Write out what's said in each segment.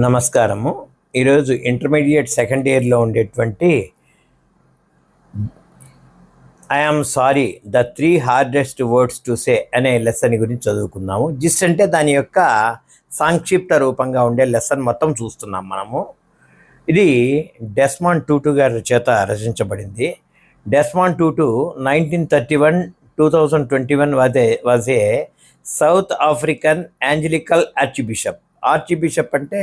నమస్కారము. ఈరోజు intermediate second ఇయర్లో ఉండేటువంటి I am sorry the 3 hardest words to say అనే లెసన్ గురించి చదువుకుందాము. జిస్ట్ అంటే దాని యొక్క సంక్షిప్త రూపంగా ఉండే లెసన్ మొత్తం చూస్తున్నాం మనము. ఇది డెస్మాండ్ టూటు గారి చేత రచించబడింది. Desmond Tutu 1931-2021 was a South African Anglican archbishop. Archbishop అంటే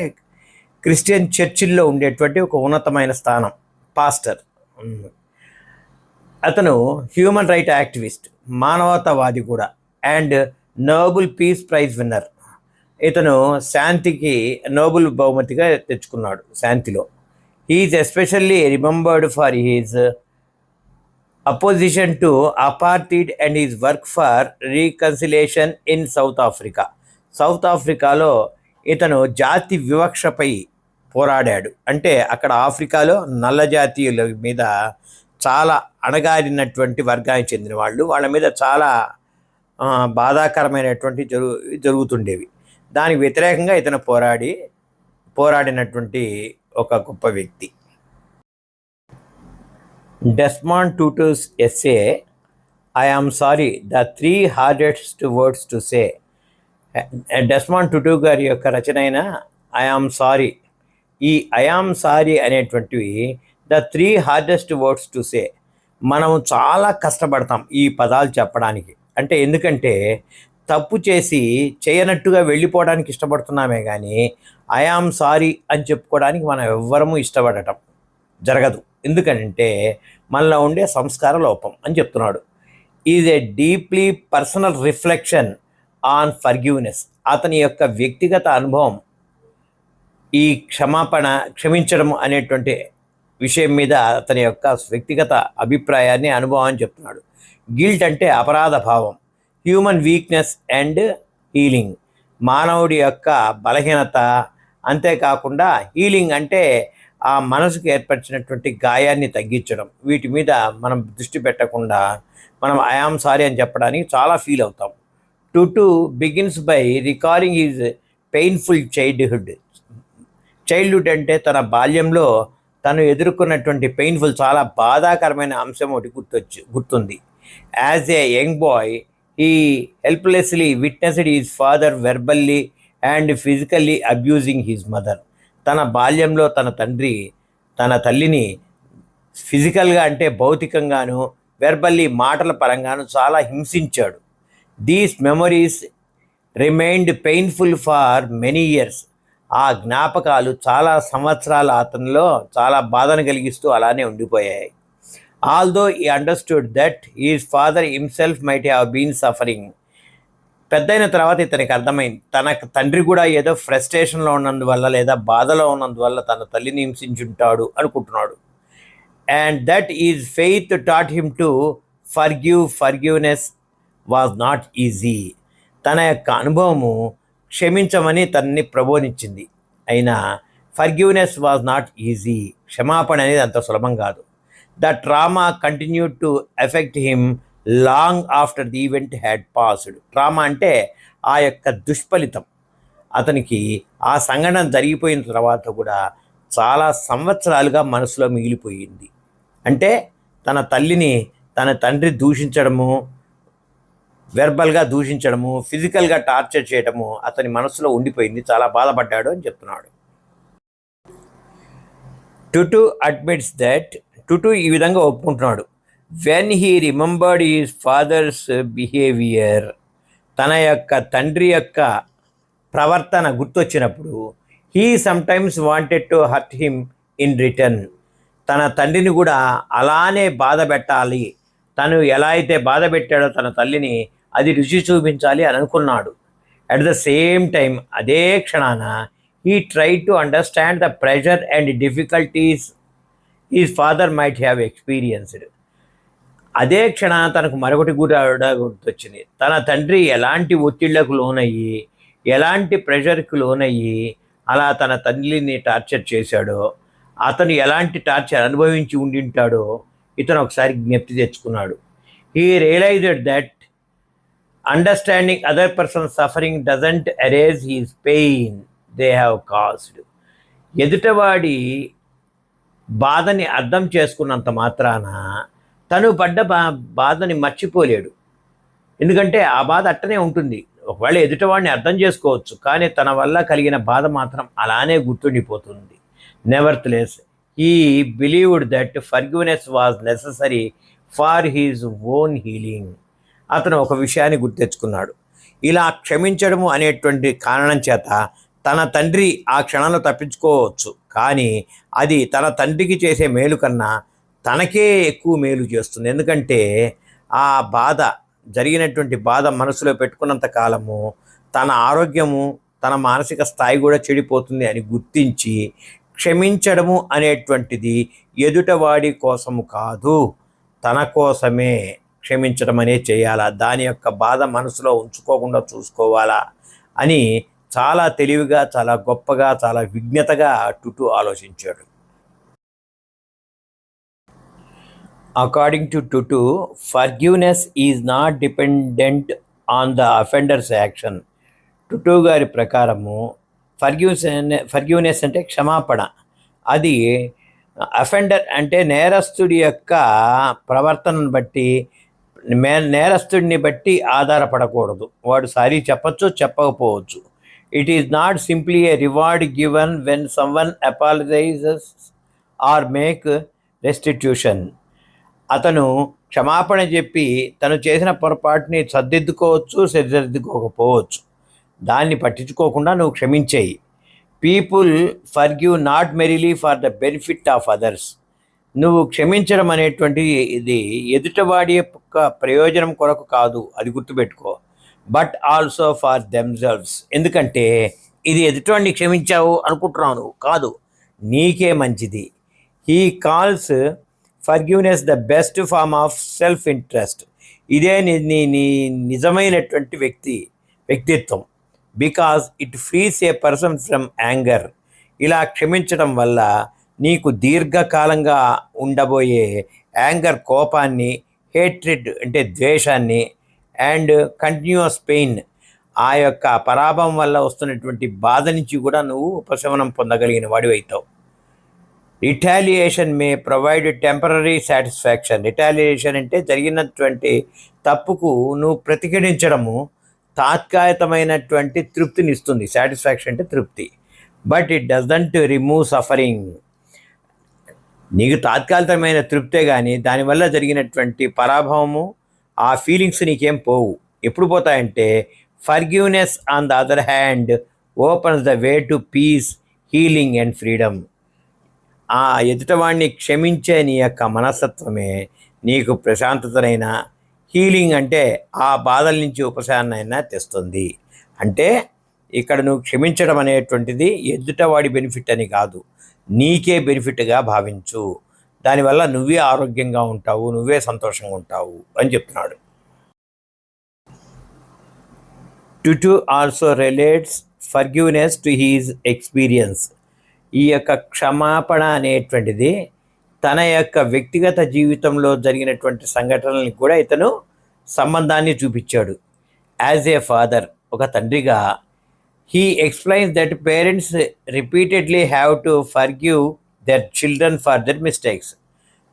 క్రిస్టియన్ చర్చిల్లో ఉండేటువంటి ఒక ఉన్నతమైన స్థానం, పాస్టర్. అతను హ్యూమన్ రైట్ యాక్టివిస్ట్, మానవతావాది కూడా, and Nobel peace prize winner. ఇతను శాంతికి నోబెల్ బహుమతిగా తెచ్చుకున్నాడు శాంతిలో. He's especially remembered for his opposition to apartheid and his work for reconciliation in South Africa. South ఆఫ్రికాలో ఇతను జాతి వివక్షపై పోరాడాడు. అంటే అక్కడ ఆఫ్రికాలో నల్ల జాతీయుల మీద చాలా అణగారినటువంటి వర్గానికి చెందిన వాళ్ళ మీద చాలా బాధాకరమైనటువంటి జరుగుతుండేవి. దానికి వ్యతిరేకంగా ఇతను పోరాడినటువంటి ఒక గొప్ప వ్యక్తి. Desmond Tutu's essay I am sorry the 3 hardest words to say. Desmond Tutu గారి యొక్క రచన అయిన ఐ ఆమ్ సారీ, ఈ ఐ ఆమ్ సారీ అనేటువంటివి the 3 hardest words to say. మనం చాలా కష్టపడతాం ఈ పదాలు చెప్పడానికి. అంటే ఎందుకంటే తప్పు చేసి చేయనట్టుగా వెళ్ళిపోవడానికి ఇష్టపడుతున్నామే కానీ ఐ ఆమ్ సారీ అని చెప్పుకోవడానికి మనం ఎవ్వరము ఇష్టపడటం జరగదు. ఎందుకంటే మనలో ఉండే సంస్కార లోపం అని చెప్తున్నాడు. Is a deeply personal reflection on forgiveness. అతని యొక్క వ్యక్తిగత అనుభవం ఈ క్షమించడం అనేటువంటి విషయం మీద అతని యొక్క వ్యక్తిగత అభిప్రాయాన్ని, అనుభవాన్ని చెప్తున్నాడు. గిల్ట్ అంటే అపరాధ భావం, హ్యూమన్ వీక్నెస్ అండ్ హీలింగ్, మానవుడి యొక్క బలహీనత. అంతేకాకుండా హీలింగ్ అంటే ఆ మనసుకు ఏర్పరిచినటువంటి గాయాన్ని తగ్గించడం. వీటి మీద మనం దృష్టి పెట్టకుండా మనం ఐ ఆమ్ సారీ అని చెప్పడానికి చాలా ఫీల్ అవుతాం. Tutu begins by recalling his painful childhood. Childhood అంటే తన బాల్యంలో తను ఎదుర్కొన్నటువంటి పెయిన్ఫుల్, చాలా బాధాకరమైన అంశం ఒకటి గుర్తుంది. As a young boy he helplessly witnessed his father verbally and physically abusing his mother. తన బాల్యంలో తన తల్లిని ఫిజికల్గా అంటే భౌతికంగాను, వెర్బల్లీ మాటల పరంగాను చాలా హింసించాడు. These memories remained painful for many years. ఆ జ్ఞాపకాలు చాలా సంవత్సరాల అతనిలో చాలా బాధను కలిగిస్తూ అలానే ఉండిపోయాయి. Although he understood that his father himself might have been suffering. పెద్దయిన తర్వాత ఇతనికి అర్థమైంది, తన తండ్రి కూడా ఏదో ఫ్రస్ట్రేషన్లో ఉన్నందువల్ల లేదా బాధలో ఉన్నందువల్ల తన తల్లిని హింసించుంటాడు అనుకుంటున్నాడు. And that his faith taught him to forgiveness was not easy. తన యొక్క అనుభవము క్షమించమని తనని ప్రబోధించింది. అయినా ఫర్గివ్నెస్ వాజ్ నాట్ ఈజీ, క్షమాపణ అనేది అంత సులభం కాదు. The trauma continued to effect him long after the event had passed. Trauma అంటే ఆ యొక్క దుష్ఫలితం అతనికి ఆ సంఘటన జరిగిపోయిన తర్వాత కూడా చాలా సంవత్సరాలుగా మనసులో మిగిలిపోయింది. అంటే తన తల్లిని తన తండ్రి దూషించడము, వెర్బల్గా దూషించడము, ఫిజికల్గా టార్చర్ చేయడము అతని మనసులో ఉండిపోయింది, చాలా బాధపడ్డాడు అని చెప్తున్నాడు. టుటు అడ్మిట్స్ దట్, టుటు ఈ విధంగా ఒప్పుకుంటున్నాడు. When he remembered his father's behaviour, తన యొక్క తండ్రి యొక్క ప్రవర్తన గుర్తొచ్చినప్పుడు, he sometimes wanted to hurt him in return. తన తండ్రిని కూడా అలానే బాధ పెట్టాలి, తను ఎలా అయితే బాధ పెట్టాడో తన తల్లిని అది రుచి చూపించాలి అని అనుకున్నాడు. అట్ ద సేమ్ టైం, అదే క్షణాన he tried to understand the pressure and difficulties his father might have experienced. అదే క్షణాన తనకు మరొకటి కూడా గుర్తొచ్చింది. తన తండ్రి ఎలాంటి ఒత్తిళ్లకు లోనయ్యి, ఎలాంటి ప్రెషర్కి లోనయ్యి అలా తన తల్లిని టార్చర్ చేశాడో, అతను ఎలాంటి టార్చర్ అనుభవించి ఉండింటాడో ఇతను ఒకసారి జ్ఞప్తి తెచ్చుకున్నాడు. He realised that understanding other person suffering doesn't erase his pain they have caused. ఎదుటవాడి బాధని అర్థం చేసుకున్నంత మాత్రాన తను పడ్డ బాధని మర్చిపోలేడు. ఎందుకంటే ఆ బాధ అట్టనే ఉంటుంది. ఒకవేళ ఎదుటివాడిని అర్థం చేసుకోవచ్చు, కానీ తన వల్ల కలిగిన బాధ మాత్రం అలానే గుర్తుండిపోతుంది. Nevertheless he believed that forgiveness was necessary for his own healing. అతను ఒక విషయాన్ని గుర్తెచ్చుకున్నాడు. ఇలా క్షమించడము అనేటువంటి కారణం చేత తన తండ్రి ఆ క్షణంలో తప్పించుకోవచ్చు, కానీ అది తన తండ్రికి చేసే మేలు కన్నా తనకే ఎక్కువ మేలు చేస్తుంది. ఎందుకంటే ఆ బాధ, జరిగినటువంటి బాధ మనసులో పెట్టుకున్నంత కాలము తన ఆరోగ్యము, తన మానసిక స్థాయి కూడా చెడిపోతుంది అని గుర్తించి క్షమించడము అనేటువంటిది ఎదుటవాడి కోసము కాదు, తన కోసమే క్షమించడం అనే చేయాలా, దాని యొక్క బాధ మనసులో ఉంచుకోకుండా చూసుకోవాలా అని చాలా తెలివిగా, చాలా గొప్పగా, చాలా విజ్ఞతగా టుటు ఆలోచించాడు. According to Tutu, forgiveness is not dependent on the offender's action. Tutu గారి ప్రకారము ఫర్గివ్నెస్ అంటే క్షమాపణ, అది అఫెండర్ అంటే నేరస్తుడి యొక్క ప్రవర్తనను బట్టి, నేరస్తుడిని బట్టి ఆధారపడకూడదు. వాడు సారీ చెప్పచ్చు, చెప్పకపోవచ్చు. It is not simply a reward given when someone apologises or make restitution. అతను క్షమాపణ చెప్పి తను చేసిన పొరపాటుని సర్దిద్దుకోవచ్చు, సరిదిద్దుకోకపోవచ్చు. దాన్ని పట్టించుకోకుండా నువ్వు క్షమించేయి. People forgive not merely for the benefit of others. నువ్వు క్షమించడం అనేటువంటి ఇది ఎదుటివాడి యొక్క ప్రయోజనం కొరకు కాదు, అది గుర్తుపెట్టుకో. But also for themselves. ఎందుకంటే ఇది ఎదుటివాడిని క్షమించావు అనుకుంటున్నావు నువ్వు, కాదు, నీకే మంచిది. He calls forgiveness the best form of self interest. ఇదే నీ నిజమైనటువంటి వ్యక్తిత్వం. Because it frees a person from anger. ఇలా క్షమించడం వల్ల నీకు దీర్ఘకాలంగా ఉండబోయే యాంగర్, కోపాన్ని, హేట్రెడ్ అంటే ద్వేషాన్ని, అండ్ కంటిన్యూస్ పెయిన్, ఆ యొక్క పరాభవం వల్ల వస్తున్నటువంటి బాధ నుంచి కూడా నువ్వు ఉపశమనం పొందగలిగిన వాడివి అవుతావు. రిటాలియేషన్ మే ప్రొవైడ్ టెంపరీ సాటిస్ఫాక్షన్. రిటాలియేషన్ అంటే జరిగినటువంటి తప్పుకు నువ్వు ప్రతిఘటించడము తాత్కాలికమైనటువంటి తృప్తిని ఇస్తుంది. సాటిస్ఫాక్షన్ అంటే తృప్తి. But it doesn't remove suffering. నీకు తాత్కాలికమైన తృప్తే, కానీ దానివల్ల జరిగినటువంటి పరాభవము, ఆ ఫీలింగ్స్ నీకేం పోవు. ఎప్పుడు పోతాయంటే forgiveness on the other hand opens the way to peace, healing and freedom. ఆ ఎదుటవాడిని క్షమించే నీ యొక్క మనస్తత్వమే నీకు ప్రశాంతతనైన, హీలింగ్ అంటే ఆ బాధల నుంచి ఉపశమనమైనా తెస్తుంది. అంటే ఇక్కడ నువ్వు క్షమించడం అనేటువంటిది ఎదుటవాడి బెనిఫిట్ అని కాదు, నీకే బెనిఫిట్గా భావించు. దానివల్ల నువ్వే ఆరోగ్యంగా ఉంటావు, నువ్వే సంతోషంగా ఉంటావు అని చెప్తున్నాడు. Tutu also relates forgiveness to his experience. ఈ యొక్క క్షమాపణ అనేటువంటిది తన యొక్క వ్యక్తిగత జీవితంలో జరిగినటువంటి సంఘటనలకు కూడా ఇతను సంబంధాన్ని చూపించాడు. యాజ్ ఏ ఫాదర్, ఒక తండ్రిగా, he explains that parents repeatedly have to forgive their children for their mistakes.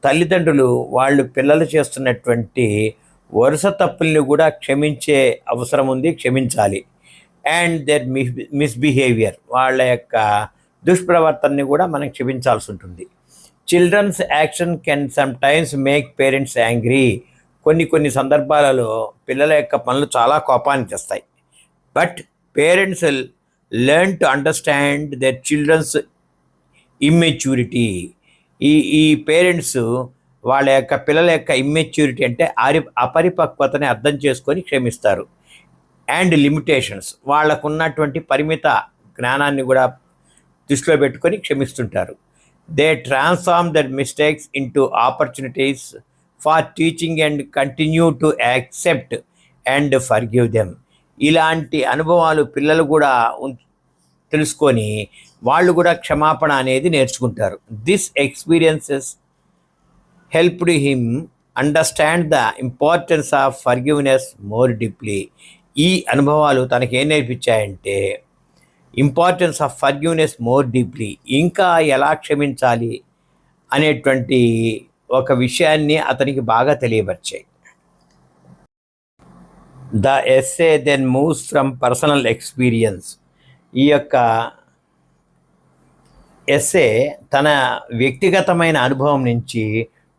తల్లిదండ్రులు వాళ్ళు పిల్లలు చేస్తున్నటువంటి వరుస తప్పుల్ని కూడా క్షమించే అవసరం ఉంది, క్షమించాలి. అండ్ దర్ మిస్బిహేవియర్, వాళ్ళ యొక్క దుష్ప్రవర్తనని కూడా మనం క్షమించాల్సి ఉంటుంది. Children's action can sometimes make parents angry. కొన్ని సందర్భాలలో పిల్లల యొక్క పనులు చాలా కోపాన్ని తెస్తాయి. But parents learn to understand their children's immaturity. ఈ పేరెంట్స్ వాళ్ళ యొక్క పిల్లల యొక్క ఇమ్మెచ్యూరిటీ అంటే అపరిపక్వతని అర్థం చేసుకొని క్షమిస్తారు. అండ్ లిమిటేషన్స్, వాళ్ళకున్నటువంటి పరిమిత జ్ఞానాన్ని కూడా దృష్టిలో పెట్టుకొని క్షమిస్తుంటారు. They transform that mistakes into opportunities for teaching and continue to accept and forgive them. ఇలాంటి అనుభవాలు పిల్లలు కూడా తెలుసుకొని వాళ్ళు కూడా క్షమాపణ అనేది నేర్చుకుంటారు. This experiences helped him understand the importance of forgiveness more deeply. ఈ అనుభవాలు తనకేం నేర్పించాయంటే importance of forgiveness more deeply, ఇంకా ఎలా క్షమించాలి అనేటువంటి ఒక విషయాన్ని అతనికి బాగా తెలియపరిచాయి. The essay then moves from personal experience. ఈ యొక్క ఎస్సే తన వ్యక్తిగతమైన అనుభవం నుంచి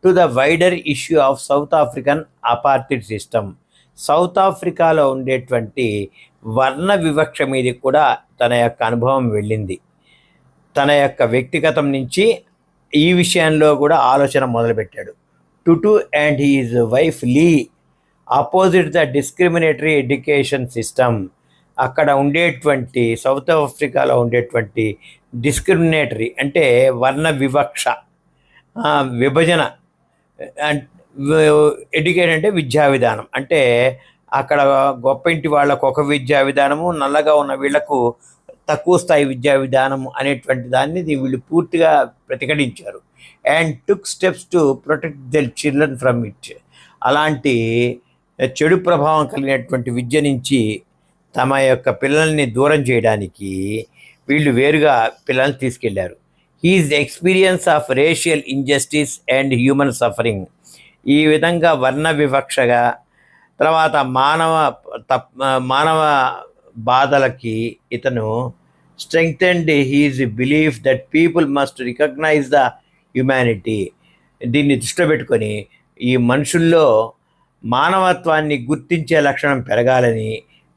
to the wider issue of south African apartheid system, south ఆఫ్రికాలో ఉండేటువంటి వర్ణ వివక్ష మీద కూడా తన యొక్క అనుభవం వెళ్ళింది. తన యొక్క వ్యక్తిగతం నుంచి ఈ విషయంలో కూడా ఆలోచన మొదలుపెట్టాడు. Tutu and his wife Leah opposed the discriminatory education system. అక్కడ ఉండేటువంటి సౌత్ ఆఫ్రికాలో ఉండేటువంటి డిస్క్రిమినేటరీ అంటే వర్ణ వివక్ష, విభజన, ఎడ్యుకేషన్ అంటే విద్యా విధానం, అంటే అక్కడ గొప్ప ఇంటి వాళ్ళకు ఒక విద్యా విధానము, నల్లగా ఉన్న వీళ్లకు తక్కువ స్థాయి విద్యా విధానం అనేటువంటి దాన్ని వీళ్ళు పూర్తిగా ప్రతిఘటించారు. And took steps to protect their children from it. అలాంటి చెడు ప్రభావం కలిగినటువంటి విద్య నుంచి తమ యొక్క పిల్లల్ని దూరం చేయడానికి వీళ్ళు వేరుగా పిల్లల్ని తీసుకెళ్లారు. His experience of racial injustice and human suffering. ఈ విధంగా వర్ణ వివక్షగా, తర్వాత మానవ బాధలకి ఇతను strengthened his belief that people must recognise the humanity. దీన్ని దృష్టిలో పెట్టుకొని ఈ మనుషుల్లో మానవత్వాన్ని గుర్తించే లక్షణం పెరగాలని,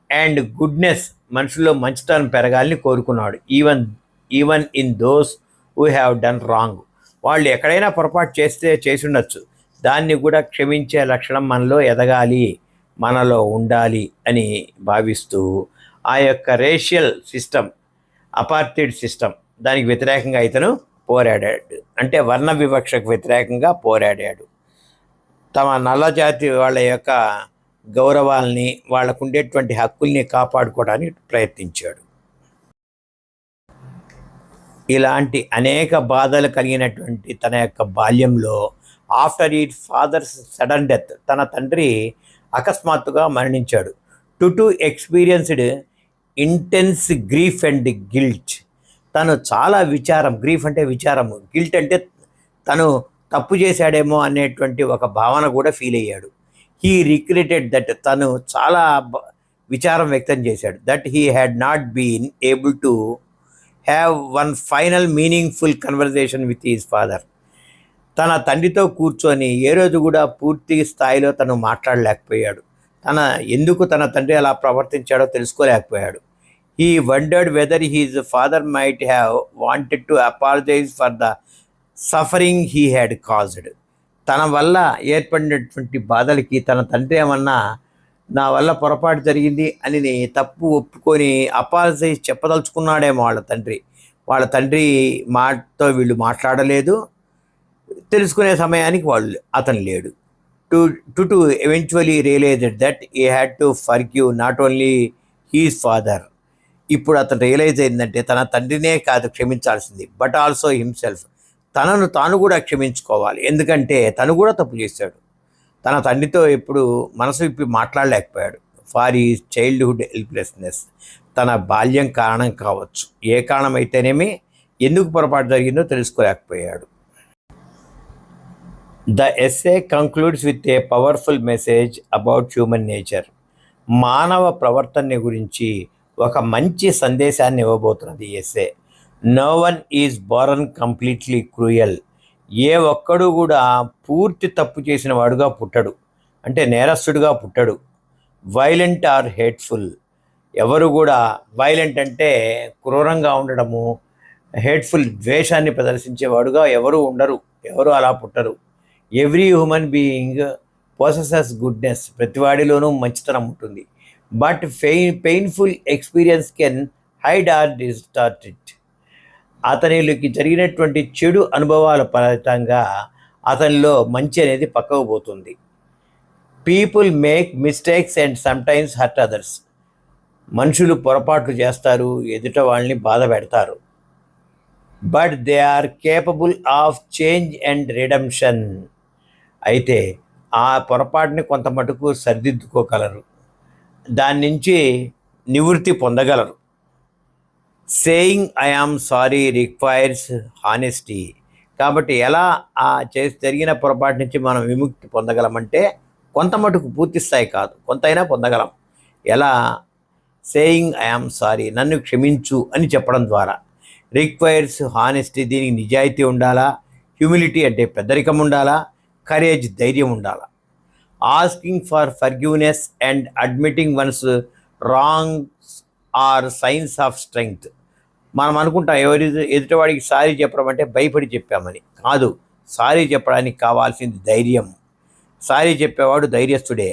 అండ్ గుడ్నెస్, మనుషుల్లో మంచితనం పెరగాలని కోరుకున్నాడు. Even in those who have done wrong. వాళ్ళు ఎక్కడైనా పొరపాటు చేసి ఉండొచ్చు, దాన్ని కూడా క్షమించే లక్షణం మనలో ఎదగాలి, మనలో ఉండాలి అని భావిస్తూ ఆ యొక్క రేషియల్ సిస్టమ్, అపార్టైడ్ సిస్టమ్, దానికి వ్యతిరేకంగా ఇతను పోరాడాడు. అంటే వర్ణ వివక్షకు వ్యతిరేకంగా పోరాడాడు. తమ నల్ల జాతి వాళ్ళ యొక్క గౌరవాల్ని, వాళ్ళకు ఉండేటువంటి హక్కుల్ని కాపాడుకోవడానికి ప్రయత్నించాడు. ఇలాంటి అనేక బాధలు కలిగినటువంటి తన యొక్క బాల్యంలో after it father's sudden death, తన తండ్రి అకస్మాత్తుగా మరణించాడు. Tutu experienced intense grief and guilt. తను చాలా విచారం, గ్రీఫ్ అంటే విచారము, గిల్ట్ అంటే తను తప్పు చేశాడేమో అనేటువంటి ఒక భావన కూడా ఫీల్ అయ్యాడు. హీ రిగ్రెటెడ్ దట్, తను చాలా విచారం వ్యక్తం చేశాడు. That he had not been able to have one final meaningful conversation with his father. తన తండ్రితో కూర్చొని ఏ రోజు కూడా పూర్తి స్థాయిలో తను మాట్లాడలేకపోయాడు. ఎందుకు తన తండ్రి అలా ప్రవర్తించాడో తెలుసుకోలేకపోయాడు. He wondered whether his father might have wanted to apologise for the suffering he had caused. తన వల్ల ఏర్పడినటువంటి బాధలకి తన తండ్రి ఏమన్నా నా వల్ల పొరపాటు జరిగింది అని తప్పు ఒప్పుకొని అపాలజైజ్ చెప్పదలుచుకున్నాడేమో వాళ్ళ తండ్రి మాటతో వీళ్ళు మాట్లాడలేదు, తెలుసుకునే సమయానికి అతను లేడు. To eventually realised that he had to forgive not only his father. ఇప్పుడు అతను రియలైజ్ అయిందంటే తన తండ్రినే కాదు క్షమించాల్సింది, బట్ ఆల్సో హిమ్సెల్ఫ్, తనను తాను కూడా క్షమించుకోవాలి. ఎందుకంటే తను కూడా తప్పు చేశాడు. తన తండ్రితో ఎప్పుడు మనసు విప్పి మాట్లాడలేకపోయాడు. ఫార్ ఈ చైల్డ్హుడ్ హెల్ప్లెస్నెస్, తన బాల్యం కారణం కావచ్చు, ఏ కారణం అయితేనేమి ఎందుకు పొరపాటు జరిగిందో తెలుసుకోలేకపోయాడు. The essay concludes with a powerful message about human nature. మానవ ప్రవర్తన గురించి ఒక మంచి సందేశాన్ని ఇవ్వబోతున్నది ఈ essay. No one is born completely cruel. ఏ ఒక్కడు కూడా పూర్తి తప్పు చేసిన వాడుగా పుట్టడు, అంటే నేరస్తుడిగా పుట్టడు. Violent or hateful. ఎవరు కూడా వైలెంట్ అంటే క్రూరంగా ఉండడము, హేట్ఫుల్ ద్వేషాన్ని ప్రదర్శించేవాడుగా ఎవరు ఉండరు, ఎవరు అలా పుట్టరు. Every human being possesses goodness. ప్రతివాడిలోనూ మంచితనం ఉంటుంది. But painful experience can hide or distort it. అతనికి జరిగినటువంటి చెడు అనుభవాల ఫలితంగా అతనిలో మంచి అనేది పక్కకు పోతుంది. People make mistakes and sometimes hurt others. మనుషులు పొరపాట్లు చేస్తారు, ఎదుట వాళ్ళని బాధ పెడతారు. But they are capable of change and redemption. అయితే ఆ పొరపాటుని కొంత మటుకు సరిదిద్దుకోగలరు, దాని నుంచి నివృత్తి పొందగలరు. Saying I am sorry requires honesty. కాబట్టి ఎలా జరిగిన పొరపాటు నుంచి మనం విముక్తి పొందగలమంటే కొంత మటుకు పూర్తి స్థాయి కాదు, కొంతైనా పొందగలం. ఎలా? సేయింగ్ ఐ ఆమ్ సారీ, నన్ను క్షమించు అని చెప్పడం ద్వారా. రిక్వైర్స్ హానెస్టీ, దీనికి నిజాయితీ ఉండాలా. హ్యూమిలిటీ అంటే పెద్దరికం ఉండాలా. కరేజ్, ధైర్యం ఉండాలా. Asking for forgiveness and admitting one's wrongs are signs of strength. మనం అనుకుంటాం ఎదుటివాడికి సారీ చెప్పడం అంటే భయపడి చెప్పామని. కాదు, సారీ చెప్పడానికి కావాల్సింది ధైర్యం. సారీ చెప్పేవాడు ధైర్యస్తుడే,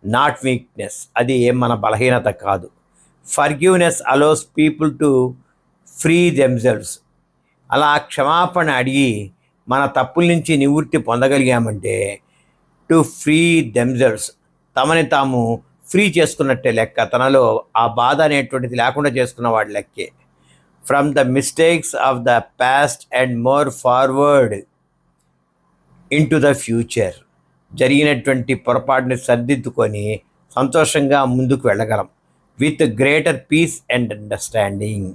నాట్ వీక్నెస్. అది ఏం మన బలహీనత కాదు. Forgiveness allows people to free themselves. అలా క్షమాపణ అడిగి మన తప్పుల నుంచి నివృత్తి పొందగలిగామంటే టు ఫ్రీ దెమ్సెల్వ్స్, తమని తాము ఫ్రీ చేసుకున్నట్టే లెక్క. తనలో ఆ బాధ అనేటువంటిది లేకుండా చేసుకున్న వాడి లెక్కే. From the mistakes of the past and more forward in to the future. జరిగినటువంటి పొరపాటుని సర్దిద్దుకొని సంతోషంగా ముందుకు వెళ్ళగలం. With greater peace and understanding.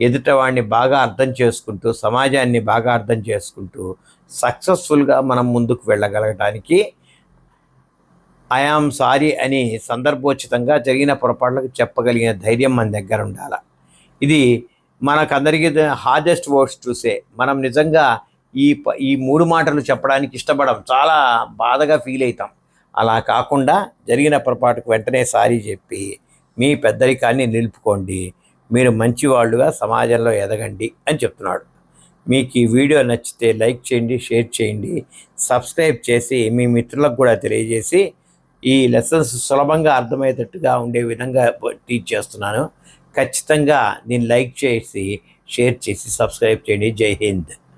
ఎదుటవాడిని బాగా అర్థం చేసుకుంటూ, సమాజాన్ని బాగా అర్థం చేసుకుంటూ సక్సెస్ఫుల్గా మనం ముందుకు వెళ్ళగలగటానికి ఐ ఆమ్ సారీ అని సందర్భోచితంగా జరిగిన పొరపాట్లకు చెప్పగలిగిన ధైర్యం మన దగ్గర ఉండాలి. ఇది మనకందరికీ హార్డెస్ట్ వర్డ్స్ టు సే. మనం నిజంగా ఈ 3 మాటలు చెప్పడానికి ఇష్టపడం, చాలా బాధగా ఫీల్ అవుతాం. అలా కాకుండా జరిగిన పొరపాటుకు వెంటనే సారీ చెప్పి మీ పెద్దరికాన్ని నిలుపుకోండి. మీరు మంచివాళ్ళుగా సమాజంలో ఎదగండి అని చెప్తున్నాడు. మీకు ఈ వీడియో నచ్చితే లైక్ చేయండి, షేర్ చేయండి, సబ్స్క్రైబ్ చేసి మీ మిత్రులకు కూడా తెలియజేసి ఈ లెసన్స్ సులభంగా అర్థమయ్యేటట్టుగా ఉండే విధంగా టీచ్ చేస్తున్నాను. ఖచ్చితంగా నేను లైక్ చేసి, షేర్ చేసి, సబ్స్క్రైబ్ చేయండి. జై హింద్.